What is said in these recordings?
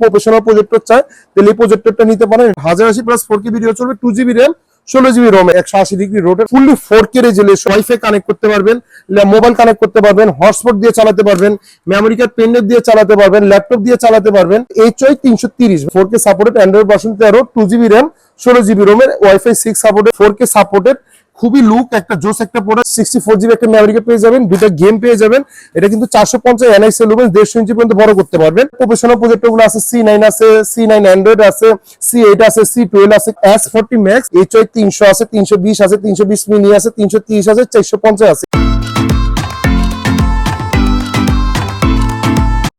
Professional projector চায় তাহলে এই প্রজেক্টরটা নিতে পারেন। 1080 প্লাস 4K ভিডিও চলবে, 2GB RAM, 16GB ROM, 180 degree rotate, fully 4K resolution, Wi-Fi connect করতে পারবেন, মোবাইল কানেক্ট করতে পারবেন, হটস্পট দিয়ে চালাতে পারবেন, মেমোরি কার্ড পেনড্রাইভ দিয়ে চালাতে পারবেন, ল্যাপটপ দিয়ে চালাতে পারবেন। HY 330 4K supported, Android version 13, 2GB RAM, 16GB রোমের, ওয়াইফাই 6 সাপোর্টেড, 4K সাপোর্টেড, খুবই লুক একটা জোস একটা প্রোডাক্ট। 64GB একটা মেমোরি কার্ড পেয়ে যাবেন, দুটো গেম পেয়ে যাবেন। এটা কিন্তু 450 NIC লুমেন্স, 150 ইঞ্চি পর্যন্ত বড় করতে পারবেন। প্রফেশনাল প্রজেক্টর গুলো আছে, C9 আছে, C9 অ্যান্ড্রয়েড আছে, C8 আছে, C12 আছে, S40 ম্যাক্স, HY 300 আছে, 320 আছে, 320 মিনি আছে, 330 আছে, 450 আছে।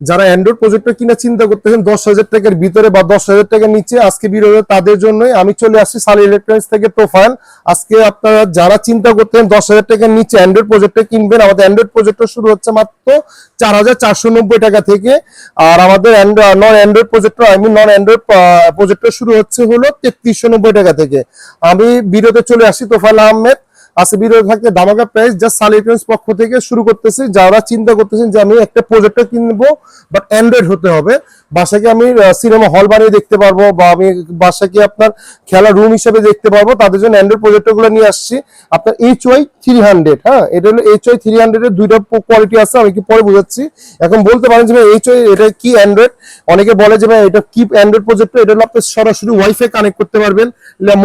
যারা অ্যান্ড্রয়েড প্রজেক্টর কিনা চিন্তা করতেছেন 10,000 টাকার ভিতরে বা 10,000 টাকার নিচে, আজকে ভিডিওতে তাদের জন্যই আমি চলে আসছি সালি ইলেকট্রনিক্স থেকে প্রোফাইল। আজকে আপনারা যারা চিন্তা করতেন 10,000 টাকার নিচে অ্যান্ড্রয়েড প্রজেক্টর কিনবেন, আমাদের অ্যান্ড্রয়েড প্রজেক্টর শুরু হচ্ছে মাত্র 4,490 টাকা থেকে। আর আমাদের নন অ্যান্ড্রয়েড প্রজেক্টর, নন অ্যান্ড্রয়েড প্রজেক্টর শুরু হচ্ছে হলো 3,390 টাকা থেকে। আমি ভিডিওতে চলে আসছি তোফায়েল আহমেদ। আজকে ভিডিও থাকতে ধামাকা প্রাইস জাস্ট সালি ইলেকট্রনিক্স পক্ষ থেকে শুরু করতেছি। যারা চিন্তা করতেছেন যে আমি একটা প্রজেক্টর কিনবো বাট অ্যান্ড্রয়েড হতে হবে, বাসাকে আমি সিনেমা হল বানিয়ে দেখতে পারবো বা আমি বাসাকে আপনার খেলা রুম হিসেবে দেখতে পারবো, তাদের জন্য অ্যান্ড্রয়েড প্রজেক্টর গুলো নিয়ে আসছি। আপনার HY 300, হ্যাঁ, এটা হলো HY 300 এর দুইটা কোয়ালিটি আছে, আমি কি পরে বুঝাচ্ছি। এখন বলতে পারেন যে ভাই HY এটা কি অ্যান্ড্রয়েড, অনেকে বলে যে ভাই এটা কি অ্যান্ড্রয়েড প্রজেক্টর। এটা হলো আপনি সরাসরি ওয়াইফাই কানেক্ট করতে পারবেন,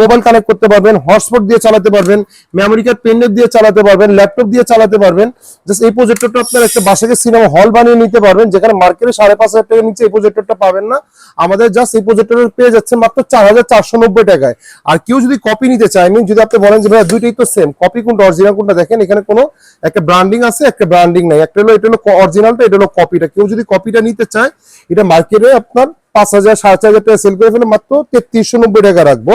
মোবাইল কানেক্ট করতে পারবেন, হটস্পট দিয়ে চালাতে পারবেন, মেমোরি কার্ড পেনড্রাইভ দিয়ে চালাতে পারবেন, ল্যাপটপ দিয়ে চালাতে পারবেন। জাস্ট এই প্রজেক্টরটা আপনার একটা বাসাকে সিনেমা হল বানিয়ে নিতে পারবেন, যেখানে মার্কেটে 5,500 টাকার নিচে এই প্রজেক্টরটা পাবেন না। আমাদের জাস্ট এই প্রজেক্টর পেয়ে যাচ্ছে মাত্র 4,490 টাকায়। আর কেউ যদি কপি নিতে চায়, যদি আপনি বলেন যে ভাই দুইটাই তো সেম, কপি কোনটা অরিজিনাল কোনটা, দেখেন এখানে কোনো একটা ব্র্যান্ডিং আছে, একটা ব্র্যান্ডিং নাই, একটা হলো এটা হলো অরিজিনালটা, এটা হলো কপিটা। কেউ যদি কপিটা নিতে চায়, এটা মার্কেটে আপনার 5,000 4,500 টাকা সেল করে ফেলে মাত্র 3,390 টাকা রাখবো।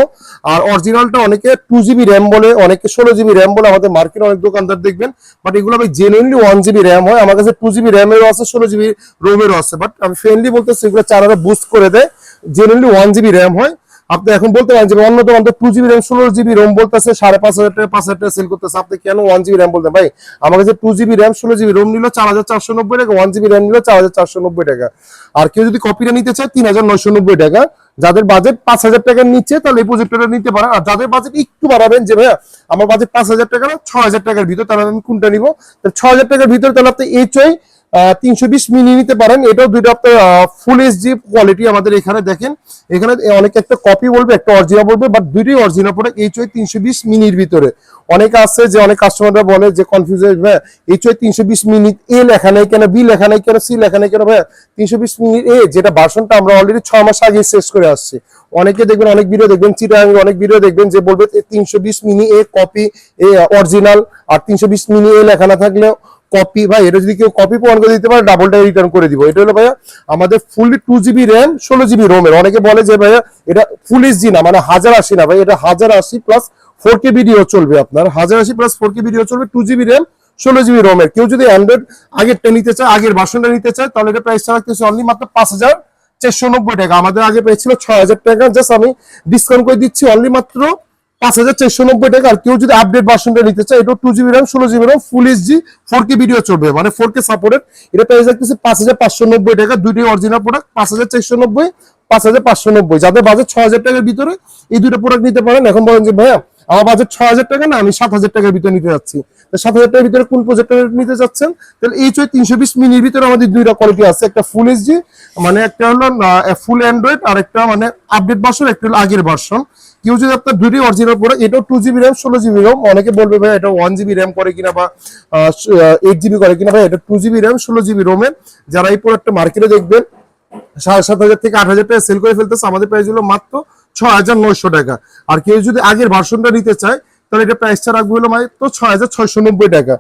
আর অরিজিনালটা অনেকে 2GB র্যাম বলে, অনেকে 16GB র্যাম বলে, আমাদের মার্কেটে অনেক দোকানদার দেখবেন, বাট এগুলো ভাই জেনুইনলি 1GB র্যাম হয়। আমার কাছে 2GB র্যামেরও আছে, 16GB রোমেরও আছে, বাট আমি ফ্রেন্ডলি বলতেছি এগুলো 4 বুস্ট করে দেয়, জেনুইনলি 1GB র্যাম হয়। আপনি এখন বলতে পারেন যে অন্য দোকান তো 2GB র্যাম 16GB রোম বলতেছে 5,500 টাকা 5,000 টাকা সেল করতেছে, আপনি কেন 1GB র্যাম বলতেন? ভাই আমার কাছে 2GB র্যাম 16GB রোম নিল 4,490 টাকা, 1GB র্যাম নিল 4,490 টাকা। আর কেউ যদি কপিটা নিতে চায় 3,990 টাকা। যাদের বাজেট 5,000 টাকার নিচে তাহলে এই প্রজেক্টরটা নিতে পারেন। আর যাদের বাজেট একটু বাড়াবেন যে ভাইয়া আমার বাজেট 5,000 টাকা না 6,000 টাকার ভিতর, তাহলে আমি কোনটা নিব? 6,000 টাকার ভিতর তাহলে আপনি HY 320 মিনি নিতে পারেন। এটাও দুইটা আপনার ফুল HD কোয়ালিটি। আমাদের এখানে দেখেন, এখানে অনেকে একটা কপি বলবে একটা অরিজিনাল বলবে, বাট দুইটাই অরিজিনাল প্রোডাক্ট HY 320 মিনির ভিতরে। অনেকে আছে যে অনেক কাস্টমাররা বলে যে কনফিউজ হয়ে ভাই HY 320 মিনি এ লেখা নাই কেন, বি লেখা নাই কেন, সি লেখা নাই কেন? ভাই 320 মিনি এ যেটা ভার্সনটা আমরা অলরেডি 6 মাস আগে শেষ করে আসছি। অনেকে দেখবেন, অনেক ভিডিও দেখবেন, চিটাগাঙ্গে অনেক ভিডিও দেখবেন যে বলবে 320 মিনি এ কপি এ অরিজিনাল, আর 320 মিনি এ লেখা না থাকলেও কপি। ভাই এটা যদি কেউ কপি প্রমাণ করে দিতে পারে ডাবলটা রিটার্ন করে দিব। এটা হলো ভাইয়া আমাদের ফুললি 2GB র্যাম 16GB রোমের। অনেকে বলে যে ভাইয়া এটা ফুল HD না, মানে 1080 না, ভাই এটা 1080 প্লাস 4K ভিডিও চলবে, আপনার 1080 প্লাস 4K ভিডিও চলবে, 2GB র্যাম 16GB রোমের। কেউ যদি অ্যান্ড্রয়েড আগেরটা নিতে চায়, আগের ভার্সনটা নিতে চায়, তাহলে এটা প্রাইসটা রাখতেছে অনলি মাত্র 5,490 টাকা। আমাদের আগে প্রাইস ছিল 6,000 টাকা, জাস্ট আমি ডিসকাউন্ট করে দিচ্ছি অনলি মাত্র 5,490 টাকা। আর কেউ যদি আপডেট ভার্সনটা নিতে চায়, এটা 2GB র্যাম 16GB র্যাম ফুল HD 4K ভিডিও চলবে, মানে 4K সাপোর্টেড। এটা প্রাইস রাখতেছে 5,590 টাকা। দুইটাই অরিজিনাল প্রোডাক্ট, 5,490 5,590। যাদের বাজেট 6,000 টাকার ভিতরে এই দুটো প্রোডাক্ট নিতে পারেন। এখন বলেন যে ভাইয়া আমার বাজেট 6,000 টাকা না, আমি 7,000 টাকার ভিতরে নিতে যাচ্ছি, 7,000 টাকার ভিতরে কোন প্রজেক্টর নিতে যাচ্ছেন? তাহলে HY 320 মিনির ভিতরে আমাদের দুইটা কোয়ালিটি আছে, একটা ফুল HD মানে একটা হলো ফুল অ্যান্ড্রয়েড, আর একটা মানে আপডেট ভার্সন, একটা হলো আগের ভার্সন। কেউ যদি আপনার দুইটাই অরিজিনাল প্রোডাক্ট, এটাও 2GB র্যাম 16GB রোম। অনেকে বলবে ভাই এটা 1GB র্যাম করে কিনা বা 8GB করে কিনা, ভাই এটা 2GB র্যাম 16GB রোমের। যারা এই প্রোডাক্টটা মার্কেটে দেখবেন 7,500 থেকে 8,000 টাকা সেল করে ফেলতেছে, আমাদের প্রাইস হলো মাত্র 6,900 টাকা। আর কেউ যদি আগের ভার্সনটা নিতে চায় তাহলে এটা প্রাইসটা রাখবো হলো মাত্র 6,690 টাকা।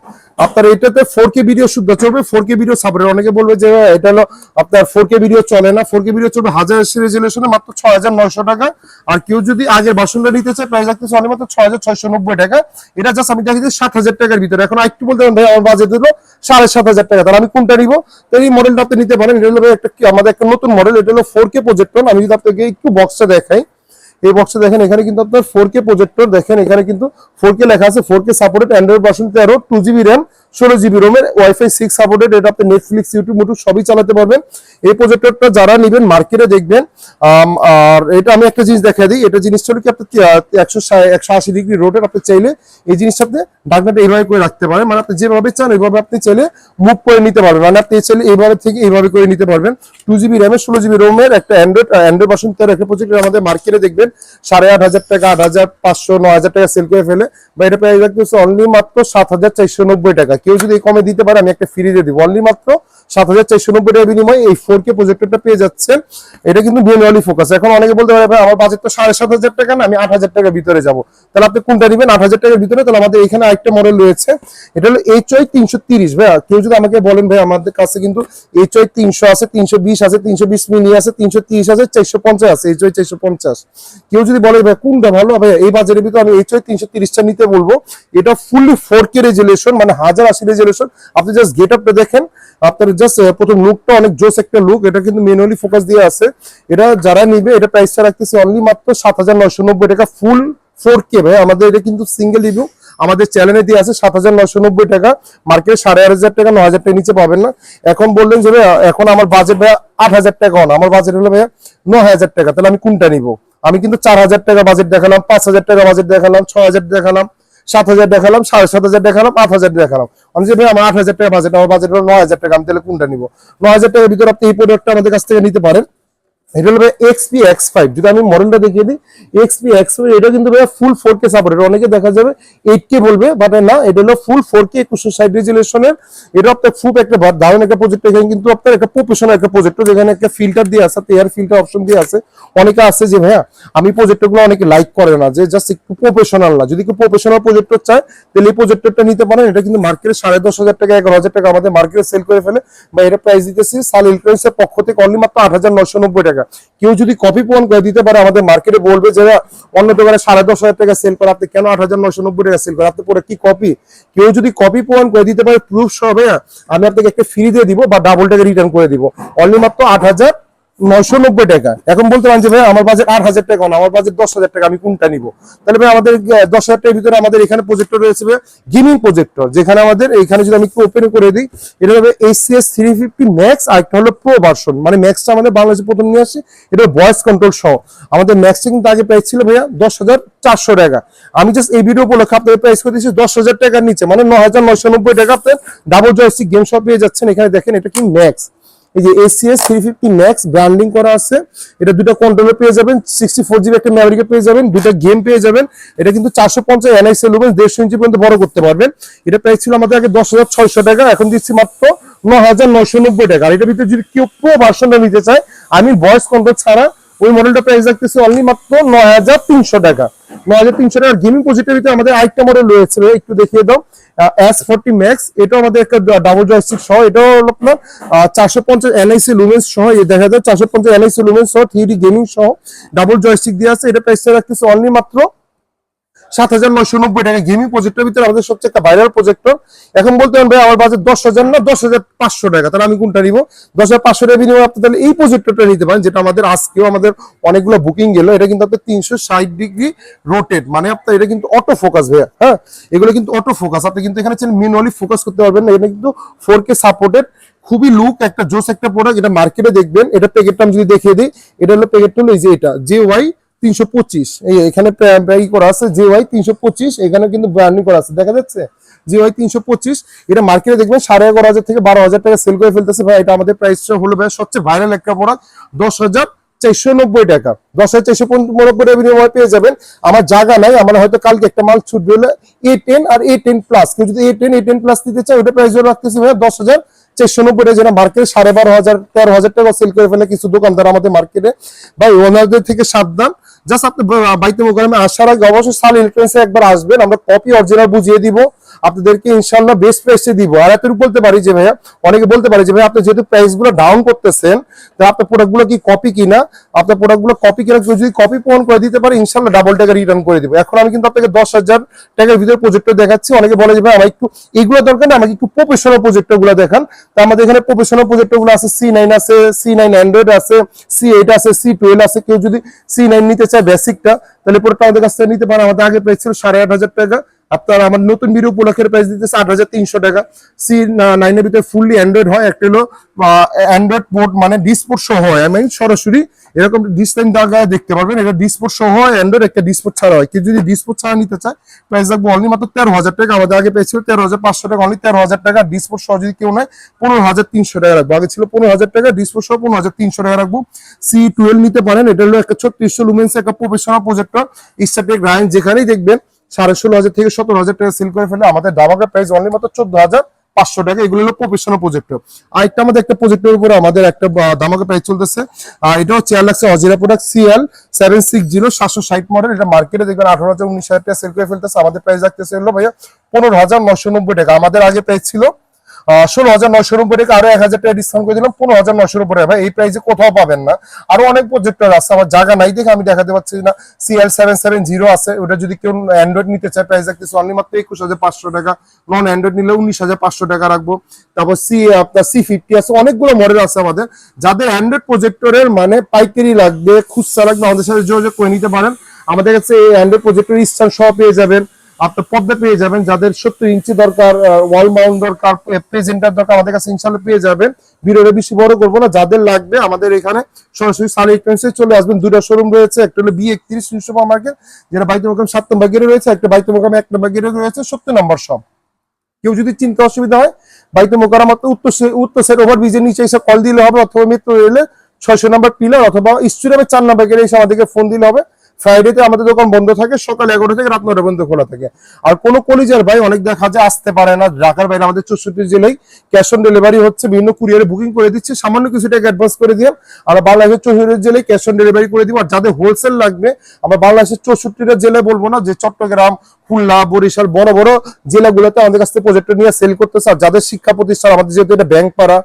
আপনার এটাতে 4K ভিডিও শুদ্ধ চলবে, 4K ভিডিও সাপোর্ট। অনেকে বলবে যে এটা হলো আপনার 4K ভিডিও চলে না, 4K ভিডিও চলবে 1080 রেজুলেশনে মাত্র 6,900 টাকা। আর কেউ যদি আগের ভার্সনটা নিতে চায় প্রাইস রাখতেছে অনলি মাত্র 6,690 টাকা। এটা জাস্ট আমি দেখি 7,000 টাকার ভিতরে। এখন একটু বলতে পারেন ভাই আমার বাজেট হলো 7,500 টাকা, তাহলে আমি কোনটা নিব? তাহলে এই মডেলটা আপনি নিতে পারেন। এটা হলো একটা আমাদের একটা নতুন মডেল, এটা হলো 4K প্রজেক্টর। আমি যদি আপনাকে একটু বক্সটা দেখাই, এই বক্সে দেখেন এখানে কিন্তু আপনার 4K প্রজেক্টর, দেখেন এখানে কিন্তু 4K লেখা আছে, 4K supported, Android version 13, 2GB RAM, 16GB রোমের, ওয়াইফাই 6 সাপোর্টেড, এটা আপনি নেটফ্লিক্স, ইউটিউব, মুটুব সবই চালাতে পারবেন। এই প্রজেক্টরটা যারা নেবেন মার্কেটে দেখবেন। আর এটা আমি একটা জিনিস দেখা দিই, এটা জিনিসটা হলো কি আপনি 180 ডিগ্রি রোটেট, আপনি চাইলে এই জিনিসটা আপনি ঢাকনাটা এইভাবে করে রাখতে পারেন, মানে আপনি যেভাবে চান ওইভাবে আপনি চাইলে মুভ করে নিতে পারবেন, মানে আপনি চাইলে এইভাবে থেকে এইভাবে করে নিতে পারবেন। 2GB র্যামের, 16GB রোমের একটা অ্যান্ড্রয়েড ভার্সন 13 একটা প্রজেক্টর আমাদের মার্কেটে দেখবেন 8,500 টাকা, 8,500, 9,000 টাকা সেল করে ফেলে, বা এটা প্রাইস রাখতেছে অনলি মাত্র 7,490 টাকা। কেউ যদি এই কমে দিতে পারে আমি একটা ফ্রি দিয়ে দিব, অনলি মাত্র 7,490 টাকার বিনিময়ে এই 4K প্রজেক্টরটা পেয়ে যাচ্ছেন। এটা কিন্তু ম্যানুয়ালি ফোকাস। এখন অনেকে বলতে পারে ভাই আমার বাজেট তো 7,500 টাকা না, আমি 8,000 টাকার ভিতরে যাব, তাহলে আপনি কোনটা নেবেন? 8,000 টাকার ভিতরে, তাহলে আমাদের এখানে আরেকটা মডেল রয়েছে, এটা হলো HY 330। ভাইয়া কেউ যদি আমাকে বলেন ভাই আমাদের কাছে কিন্তু HY 300 আছে, 320 আছে, 320 মিনি আছে, 330 আছে, 450 আছে, HY 450। কেউ যদি বলে ভাই কোনটা ভালো, ভাই এই বাজারের ভিতরে আমি HY 330টা নিতে বলবো। এটা ফুললি 4K রেজুলেশন, মানে 1080 রেজুলেশন। আপনি জাস্ট গেট আপটা দেখেন, আপনার জাস্ট প্রথম লুকটা অনেক জোস একটা লুক। এটা কিন্তু ম্যানুয়ালি ফোকাস দিয়ে আছে। এটা যারা নিবে এটা প্রাইসটা রাখতেছে অনলি মাত্র 7,990 টাকা, ফুল 4K। ভাই আমাদের এটা কিন্তু সিঙ্গেল রিভিউ আমাদের চ্যানেলে দিয়ে আছে 7,990 টাকা, মার্কেটে 8,500 টাকা, 9,000 টাকা নিচে পাবেন না। এখন বললেন যে ভাই এখন আমার বাজেট ভাই 8,000 টাকা, আমার বাজেট হলো ভাই 9,000 টাকা, তাহলে আমি কোনটা নিব? আমি কিন্তু 4,000 টাকা বাজেট দেখালাম, 5,000 টাকা বাজেট দেখালাম, 6,000 দেখালাম, 7,000 দেখালাম, 7,500 দেখালাম, 8,000 দেখালাম। আমি যে ভাই আমার 8,000 টাকা বাজেট, আমার বাজেট হলো 9,000 টাকা, আমি তাহলে কোনটা নিব? 9,000 টাকার ভিতরে আপনি এই প্রোডাক্টটা আমাদের কাছ থেকে নিতে পারেন। এটা হলো XP X5। যদি আমি মডেলটা দেখিয়ে দিই, XP X5 এটা কিন্তু ভাই ফুল 4K সাপোর্টেড। অনেকে দেখা যাবে 8K বলবে, বাট না, এটা হলো ফুল 4K 2160 রেজুলেশনের। এটা আপনার খুব একটা দারুণ একটা প্রজেক্ট। এখানে কিন্তু আপনার একটা প্রফেশনাল একটা প্রজেক্টর, যেখানে একটা ফিল্টার দিয়ে আছে, এয়ার ফিল্টার অপশন দিয়ে আছে। অনেকে আছে যে ভাইয়া আমি প্রজেক্টরগুলো অনেকে লাইক করে না, যে জাস্ট একটু প্রফেশনাল না, যদি একটু প্রফেশনাল প্রজেক্টর চায় তাহলে এই প্রজেক্টরটা নিতে পারেন। এটা কিন্তু মার্কেটে 10,500 টাকা, 11,000 টাকা আমাদের মার্কেটে সেল করে ফেলে, বা এটা প্রাইস দিতেছি সাল ইলেকট্রনিক্সের পক্ষ থেকে অনলি মাত্র 8,990 টাকা। কেউ যদি কপি প্রমাণ করে দিতে পারে আমাদের মার্কেটে, বলবে যে অন্য দোকানে 10,500 টাকা সেল করে, আপনি কেন 8,990 টাকা সেল করে, আপনি পরে কি কপি? কেউ যদি কপি প্রমাণ করে দিতে পারে প্রুফ সহ, আমি আপনাকে একটা ফ্রি দিয়ে দিব বা ডাবল টাকা রিটার্ন করে দিব, অনলি মাত্র 8,990 টাকা। এখন বলতে পারেন যে ভাই আমার বাজেট 8,000 টাকা না, আমার বাজেট 10,000 টাকা, আমি কোনটা নিব? তাহলে ভাই আমাদের 10,000 টাকার ভিতরে আমাদের এখানে প্রজেক্টর রয়েছে গেমিং প্রজেক্টর, যেখানে আমাদের এইখানে যদি আমি একটু ওপেন করে দিই, এটা হবে ACS 350 ম্যাক্স, আর একটা হলো প্রো ভার্সন। মানে ম্যাক্সটা আমাদের বাংলাদেশে প্রথম নিয়ে আসি, এটা ভয়েস কন্ট্রোল সহ। আমাদের ম্যাক্সটা কিন্তু আগে প্রাইস ছিল ভাইয়া 10,400 টাকা। আমি জাস্ট এই ভিডিও উপলক্ষে আপনাদের প্রাইস করে দিচ্ছি 10,000 টাকার নিচে, মানে 9,990 টাকা। আপনার ডাবল জয়স্টিক গেম সব পেয়ে যাচ্ছেন। এখানে দেখেন এটা কি ম্যাক্স, এই যে ACS 350 ম্যাক্স ব্র্যান্ডিং করা আছে। এটা দুটো কন্ট্রোলার পেয়ে যাবেন, 64GB একটা মেমরি পেয়ে যাবেন, দুটো গেম পেয়ে যাবেন। এটা কিন্তু 450 NIC লুমেন্স, 150 ইঞ্চি পর্যন্ত বড় করতে পারবেন। এটা প্রাইস ছিল আমাদের আগে 10,600 টাকা, এখন দিচ্ছি মাত্র 9,990 টাকা। আর এটার ভিতরে যদি কেউ প্রো ভার্সনটা নিতে চায়, আমি ভয়েস কন্ট্রোল ছাড়া, ওই মডেলটা প্রাইস রাখতেছি অনলি মাত্র 9,300 টাকা। 9,300 টাকা। গেমিং প্রজেক্টের ভিতরে আমাদের আরেকটা মডেল রয়েছে, একটু দেখিয়ে দাও, S40 ম্যাক্স। এটাও আমাদের একটা ডাবল জয়স্টিক সহ, এটাও হলো আপনার 450 NIC লুমেন্স সহ, দেখা যায় 450 NIC লুমেন্স সহ, 3D গেমিং সহ ডাবল জয়স্টিক দিয়ে আছে। এটা প্রাইসটা রাখতেছে অনলি মাত্র 7,990 টাকা। গেমিং প্রজেক্টের ভিতরে আমাদের সবচেয়ে একটা ভাইরাল প্রজেক্টর। এখন বলতে পারেন ভাই আমার বাজেট 10,000 না, 10,500 টাকা, তাহলে আমি কোনটা নিব? 10,500 টাকা বিনিময়ে আপনি তাহলে এই প্রজেক্টরটা নিতে পারেন, যেটা আমাদের আজকেও আমাদের অনেকগুলো বুকিং গেল। এটা কিন্তু আপনার 360 ডিগ্রি রোটেট, মানে আপনার এটা কিন্তু অটো ফোকাস ভাইয়া। হ্যাঁ, এগুলো কিন্তু অটো ফোকাস, আপনি কিন্তু এখানে ম্যানুয়ালি ফোকাস করতে পারবেন না। এটা কিন্তু 4K সাপোর্টেড, খুবই লুক একটা জোস একটা প্রোডাক্ট। এটা মার্কেটে দেখবেন। এটা প্যাকেটটা আমি যদি দেখিয়ে দিই, এটা হলো প্যাকেটটা হলো এই যে এটা JY 325, এখানে করা আছে JY 325, এখানে কিন্তু ব্র্যান্ডিং করা আছে, দেখা যাচ্ছে JY 325। এটা মার্কেটে দেখবেন 11,500 থেকে 12,000 টাকা সেল করে ফেলতেছে ভাই। এটা আমাদের প্রাইসটা হলো ভাই সবচেয়ে ভাইরাল একটা প্রোডাক্ট, 10,490 টাকা। 10,490 টাকা বিনিময়ে পেয়ে যাবেন। আমার জায়গা নাই, আমার হয়তো কালকে একটা মাল ছুটবে হলে A10 আর A10 প্লাস। কেউ যদি A10 প্লাস দিতে চায়, ওটা প্রাইস রাখতেছি ভাই 10,490 টাকা, যেটা মার্কেটে 12,500 13,000 টাকা সেল করে ফেলে কিছু দোকানদার আমাদের মার্কেটে। ভাই ওনাদের থেকে সাবধান। জাস্ট আপনি বাইতে মোকামে আসার আগে অবশ্যই সাল ইলেকট্রনিক্সে একবার আসবেন, আমরা কপি অরিজিনাল বুঝিয়ে দিব। আপনাদেরকে ইনশাআল্লাহ বেস্ট প্রাইসে দিব। আর এতটুকু বলতে পারি যে ভাইয়া, অনেকে বলতে পারে যে ভাই আপনি যেহেতু প্রাইস গুলো ডাউন করতেছেন, তো আপনার প্রোডাক্ট গুলো কি কপি কিনা, আপনার প্রোডাক্ট গুলো কপি কিনা কেউ যদি কপি প্রমাণ করে দিতে পারে ইনশাআল্লাহ ডাবল টাকা রিটার্ন করে দিব। এখন আমি কিন্তু আপনাকে 10,000 টাকার ভিতরে প্রজেক্টর দেখাচ্ছি। অনেকে বলে যে ভাই আমার একটু এগুলো দরকার না, আমাকে একটু প্রফেশনাল প্রজেক্টর গুলো দেখান। তো আমাদের এখানে প্রফেশনাল প্রজেক্টর গুলো আছে, C9 আছে, C9 অ্যান্ড্রয়েড আছে, C8 আছে, C12 আছে। কেউ যদি C9 নিতে চায় বেসিকটা, তাহলে পুরোটা আমাদের কাছ থেকে নিতে পারে। আমাদের আগে প্রাইস ছিল 8,500 টাকা, আপনার আমার নতুন ভিডিও উপলক্ষের প্রাইস দিতেছে 8,300 টাকা। C9 এর ভিতরে ফুললি অ্যান্ড্রয়েড হয়, একটা হলো অ্যান্ড্রয়েড পোর্ট মানে ডিসপোর্ট সহ হয়, আমি সরাসরি এরকম ডিসপ্লে জায়গায় দেখতে পারবেন। এটা ডিসপোর্ট সহ হয় অ্যান্ড্রয়েড, একটা ডিসপোর্ট ছাড়া হয়। কেউ যদি ডিসপোর্ট ছাড়া নিতে চায় প্রাইস রাখবো অনলি মাত্র 13,000 টাকা। আমাদের আগে পেয়েছিল 13,500 টাকা, অনলি 13,000 টাকা। ডিসপোর্ট সহ যদি কেউ নেয় 15,300 টাকা রাখবো। আগে ছিল 15,000 টাকা, ডিসপোর্ট সহ 15,300 টাকা রাখবো। C12 নিতে পারেন, এটা হলো একটা 3600 লুমেন্স একটা প্রফেশনাল প্রজেক্টর। স্ট্যাটিক রাইন যেখানেই দেখবেন 16,500 থেকে 17,000 টাকা সেল করে ফেলে। আমাদের দামাকা প্রাইস অনলি মাত্র 14,500 টাকা। এগুলো হলো প্রফেশনাল প্রজেক্টর। আর একটা আমাদের একটা প্রজেক্টের উপরে আমাদের একটা দামাকা প্রাইস চলতেছে। এটা হচ্ছে চেয়ারলাক্সের অজিরা প্রোডাক্ট CL760 760 মডেল। এটা মার্কেটে দেখবেন 18,000 19,000 টাকা সেল করে ফেলতেছে। আমাদের প্রাইস রাখতেছে হলো ভাইয়া 15,990 টাকা। আমাদের আগে প্রাইস ছিল 16,990 টাকা, আরো 1,000 টাকা ডিসকাউন্ট করে দিলাম 15,990 টাকা। ভাই এই প্রাইসে কোথাও পাবেন না। আরো অনেক প্রজেক্টর আছে, আমার জায়গা নাই দেখে আমি দেখাতে পারছি না। CL770 আছে, ওটা যদি কেউ অ্যান্ড্রয়েড নিতে চায় প্রাইস রাখতেছে অনলি মাত্র 21,500 টাকা। নন অ্যান্ড্রয়েড নিলে 19,500 টাকা রাখবো। তারপর আপনার C50 আছে, অনেকগুলো মডেল আছে আমাদের। যাদের অ্যান্ড্রয়েড প্রজেক্টরের মানে পাইকারি লাগবে, খুচরা লাগবে, আমাদের সাথে যোগাযোগ করে নিতে পারেন। আমাদের কাছে এই অ্যান্ড্রয়েড প্রজেক্টর স্ট্যান্ড সহ পেয়ে যাবেন, আপনার পর্দা পেয়ে যাবেন। যাদের 70 ইঞ্চি দরকার, ওয়াল মাউন্ট দরকার, প্রেজেন্টার দরকার, আমাদের কাছে ইনশাআল্লাহ পেয়ে যাবেন। ভিডিওটা বেশি বড় করবো না, যাদের লাগবে আমাদের এখানে সরাসরি সালি ইলেকট্রনিক্সে চলে আসবেন। দুটো শোরুম রয়েছে, একটা হলো B31 সুপার মার্কেট, যেটা বাইতুল মোকাররম 7 নম্বর গেটে রয়েছে, একটা বাইতুল মোকাররম 1 নম্বর গেটে রয়েছে 70 নম্বর শপ। কেউ যদি চিন্তা অসুবিধা হয় বাইতুল মোকাররম উত্তর সাইড ওভারব্রিজের নিচে এসে কল দিলে হবে, অথবা মেট্রো রেলে 600 নম্বর পিলার অথবা স্টুডিয়ামে 4 নম্বর গেটে এসে আমাদেরকে ফোন দিলে হবে। ফ্রাইডেতে আমাদের দোকান বন্ধ থাকে, সকাল 11টা থেকে রাত 9টা পর্যন্ত খোলা থাকে। আর কোনো কলিজার ভাই অনেক দেখা যায় আসতে পারে না ঢাকার বাইরে, আমাদের 64 জেলায় ক্যাশ অন ডেলিভারি হচ্ছে, বিভিন্ন কুরিয়ারে বুকিং করে দিচ্ছে, সামান্য কিছু টাকা অ্যাডভান্স করে দিয়ে। আর বাংলাদেশের 64 জেলায় ক্যাশ অন ডেলিভারি করে দিব। আর যাদের হোলসেল লাগবে, আমরা বাংলাদেশের 64টা জেলায় বলবো না, যে চট্টগ্রাম, খুলনা, বরিশাল বড় বড় জেলাগুলোতে আমাদের কাছ থেকে প্রজেক্টর নিয়ে সেল করতেছে। আর যাদের শিক্ষা প্রতিষ্ঠান, আমাদের যেহেতু এটা ব্যাংক পাড়া,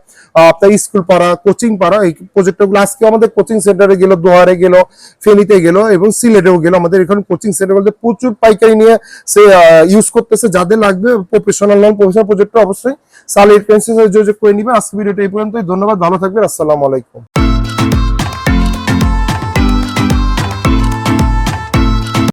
আপনার স্কুল পাড়া, কোচিং পাড়া, এই প্রজেক্টরগুলো আজকে আমাদের কোচিং সেন্টারে গেল, দোহারে গেল, ফেনীতে গেল এবং সিলেটেও গেল। আমাদের এখানে কোচিং সেন্টারগুলোতে প্রচুর পাইকারি নিয়ে সে ইউজ করতেছে। যাদের লাগবে প্রফেশনাল নন প্রফেশনাল প্রজেক্টর অবশ্যই সালি ইলেকট্রনিক্সের সাথে যোগাযোগ করে নিবেন। আজকে ভিডিওটা এই পর্যন্তই। ধন্যবাদ, ভালো থাকবেন, আসসালামু আলাইকুম।